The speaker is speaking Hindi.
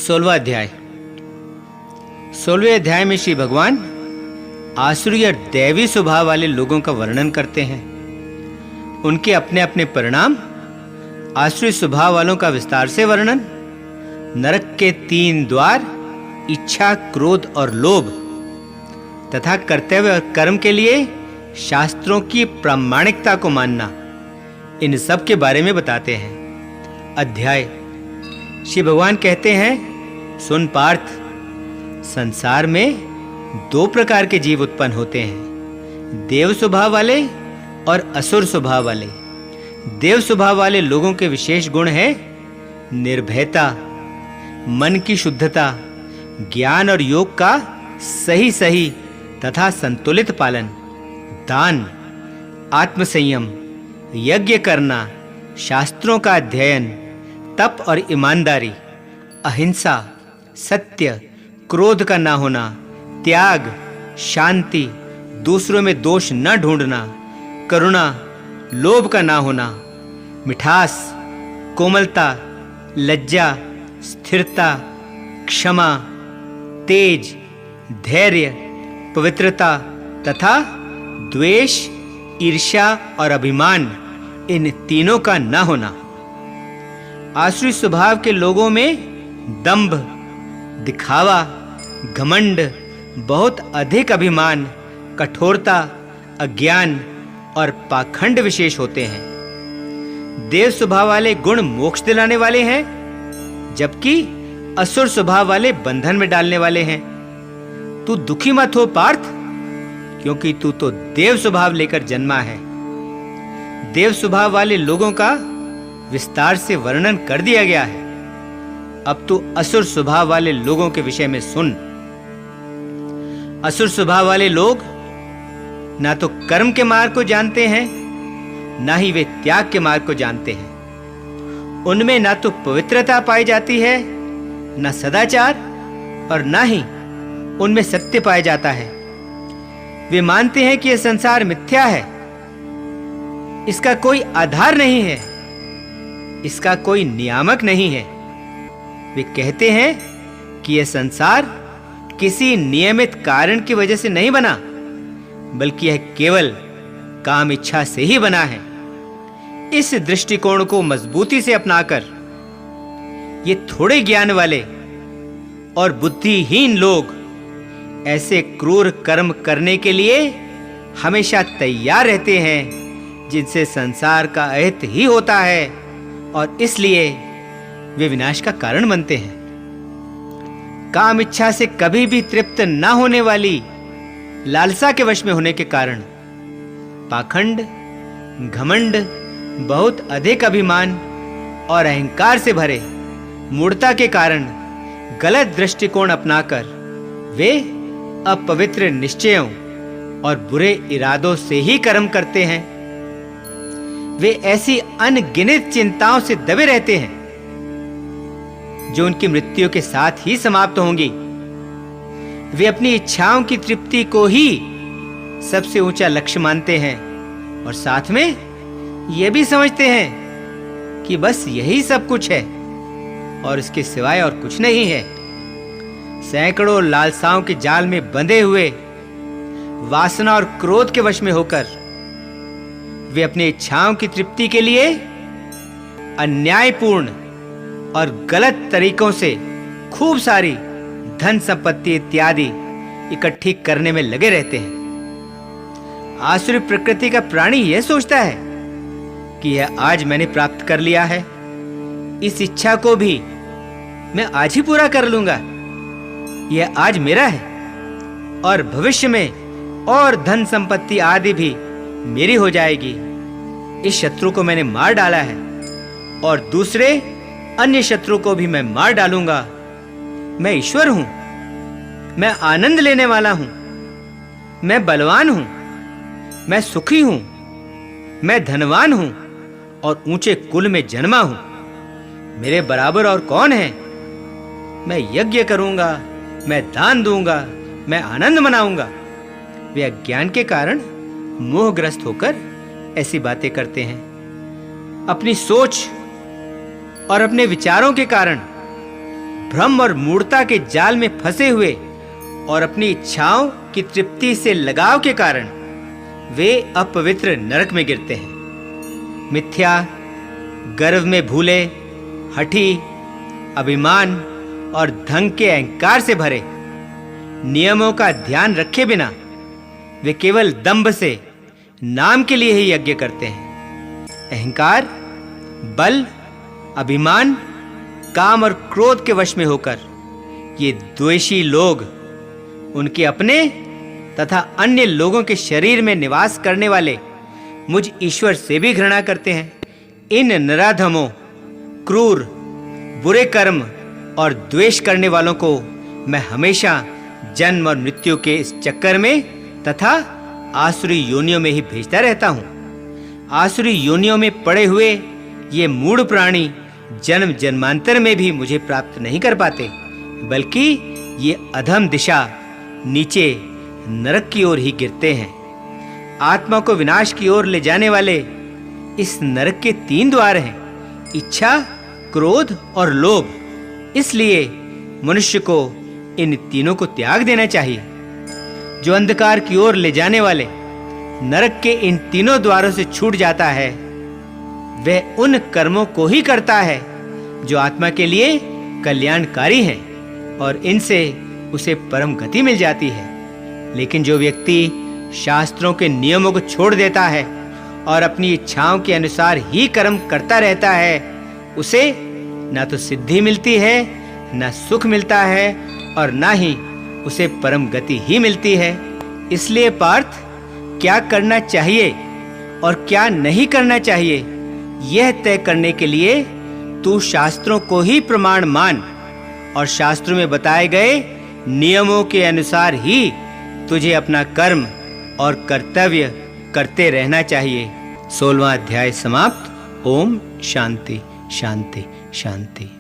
16वां अध्याय। 16वें अध्याय में श्री भगवान आसुरी और दैवी स्वभाव वाले लोगों का वर्णन करते हैं। उनके अपने अपने परिणाम, आसुरी स्वभाव वालों का विस्तार से वर्णन, नरक के 3 द्वार, इच्छा, क्रोध और लोभ तथा कर्तव्य और कर्म के लिए शास्त्रों की प्रामाणिकता को मानना, इन सब के बारे में बताते हैं। अध्याय। श्री भगवान कहते हैं, सुन पार्थ, संसार में 2 प्रकार के जीव उत्पन्न होते हैं, देव स्वभाव वाले और असुर स्वभाव वाले। देव स्वभाव वाले लोगों के विशेष गुण हैं निर्भयता, मन की शुद्धता, ज्ञान और योग का सही तथा संतुलित पालन, दान, आत्मसंयम, यज्ञ करना, शास्त्रों का अध्ययन, तप और ईमानदारी, अहिंसा, सत्य, क्रोध का ना होना, त्याग, शांति, दूसरों में दोष न ढूंढना, करुणा, लोभ का ना होना, मिठास, कोमलता, लज्जा, स्थिरता, क्षमा, तेज, धैर्य, पवित्रता तथा द्वेष, ईर्ष्या और अभिमान, इन तीनों का न होना। आसुरी स्वभाव के लोगों में दंभ, दिखावा, घमंड, बहुत अधिक अभिमान, कठोरता, अज्ञान और पाखंड विशेष होते हैं। देव स्वभाव वाले गुण मोक्ष दिलाने वाले हैं, जबकि असुर स्वभाव वाले बंधन में डालने वाले हैं। तू दुखी मत हो पार्थ, क्योंकि तू तो देव स्वभाव लेकर जन्मा है। देव स्वभाव वाले लोगों का विस्तार से वर्णन कर दिया गया है। अब तू असुर स्वभाव वाले लोगों के विषय में सुन। असुर स्वभाव वाले लोग ना तो कर्म के मार्ग को जानते हैं, ना ही वे त्याग के मार्ग को जानते हैं। उनमें ना तो पवित्रता पाई जाती है, ना सदाचार, और ना ही उनमें सत्य पाया जाता है। वे मानते हैं कि यह संसार मिथ्या है, इसका कोई आधार नहीं है, इसका कोई नियामक नहीं है। वे कहते हैं कि यह संसार किसी नियमित कारण की वजह से नहीं बना, बल्कि यह केवल काम इच्छा से ही बना है। इस दृष्टिकोण को मजबूती से अपनाकर ये थोड़े ज्ञान वाले और बुद्धिहीन लोग ऐसे क्रूर कर्म करने के लिए हमेशा तैयार रहते हैं, जिनसे संसार का अहित ही होता है और इसलिए वे विनाश का कारण बनते हैं। काम इच्छा से कभी भी तृप्त ना होने वाली लालसा के वश में होने के कारण पाखंड, घमंड, बहुत अधिक अभिमान और अहंकार से भरे मूढ़ता के कारण गलत दृष्टिकोण अपनाकर वे अपवित्र निश्चयों और बुरे इरादों से ही कर्म करते हैं। वे ऐसी अनगिनत चिंताओं से दबे रहते हैं जो उनकी मृत्यु के साथ ही समाप्त होंगी। वे अपनी इच्छाओं की तृप्ति को ही सबसे ऊंचा लक्ष्य मानते हैं और साथ में यह भी समझते हैं कि बस यही सब कुछ है और इसके सिवाय और कुछ नहीं है। सैकड़ों लालसाओं के जाल में बंधे हुए वासना और क्रोध के वश में होकर वे अपनी इच्छाओं की तृप्ति के लिए अन्यायपूर्ण और गलत तरीकों से खूब सारी धन संपत्ति इत्यादि इकट्ठी करने में लगे रहते हैं। आसुरी प्रकृति का प्राणी यह सोचता है कि यह आज मैंने प्राप्त कर लिया है, इस इच्छा को भी मैं आज ही पूरा कर लूंगा, यह आज मेरा है और भविष्य में और धन संपत्ति आदि भी मेरी हो जाएगी। इस शत्रु को मैंने मार डाला है और दूसरे अन्य शत्रु को भी मैं मार डालूंगा। मैं ईश्वर हूं, मैं आनंद लेने वाला हूं, मैं बलवान हूं, मैं सुखी हूं, मैं धनवान हूं और ऊंचे कुल में जन्मा हूं। मेरे बराबर और कौन है? मैं यज्ञ करूंगा, मैं दान दूंगा, मैं आनंद मनाऊंगा। वे अज्ञान के कारण मोहग्रस्त होकर ऐसी बातें करते हैं। अपनी सोच और अपने विचारों के कारण भ्रम और मूढ़ता के जाल में फंसे हुए और अपनी इच्छाओं की तृप्ति से लगाव के कारण वे अपवित्र नरक में गिरते हैं। मिथ्या, गर्व में भूले, हठी, अभिमान और धन के अहंकार से भरे, नियमों का ध्यान रखे बिना वे केवल दंभ से नाम के लिए ही यज्ञ करते हैं। अहंकार, बल, अभिमान, काम और क्रोध के वश में होकर ये द्वेषी लोग उनके अपने तथा अन्य लोगों के शरीर में निवास करने वाले मुझ ईश्वर से भी घृणा करते हैं। इन नराधमों, क्रूर, बुरे कर्म और द्वेष करने वालों को मैं हमेशा जन्म और मृत्यु के इस चक्कर में तथा आसुरी योनियों में ही भेजता रहता हूँ। आसुरी योनियों में पड़े हुए ये मूढ़ प्राणी जन्म जन्मांतर में भी मुझे प्राप्त नहीं कर पाते, बल्कि ये अधम दिशा नीचे नरक की ओर ही गिरते हैं। आत्मा को विनाश की ओर ले जाने वाले इस नरक के 3 द्वार हैं: इच्छा, क्रोध और लोभ। इसलिए मनुष्य को इन तीनों को त्याग देना चाहिए। जो अंधकार की ओर ले जाने वाले नरक के इन तीनों द्वारों से छूट जाता है, वह उन कर्मों को ही करता है जो आत्मा के लिए कल्याणकारी हैं और इनसे उसे परम गति मिल जाती है। लेकिन जो व्यक्ति शास्त्रों के नियमों को छोड़ देता है और अपनी इच्छाओं के अनुसार ही कर्म करता रहता है, उसे ना तो सिद्धि मिलती है, ना सुख मिलता है और ना ही उसे परम गति ही मिलती है। इसलिए पार्थ, क्या करना चाहिए और क्या नहीं करना चाहिए, यह तय करने के लिए तू शास्त्रों को ही प्रमाण मान और शास्त्रों में बताए गए नियमों के अनुसार ही तुझे अपना कर्म और कर्तव्य करते रहना चाहिए। 16वां अध्याय समाप्त। ओम शांति शांति शांति।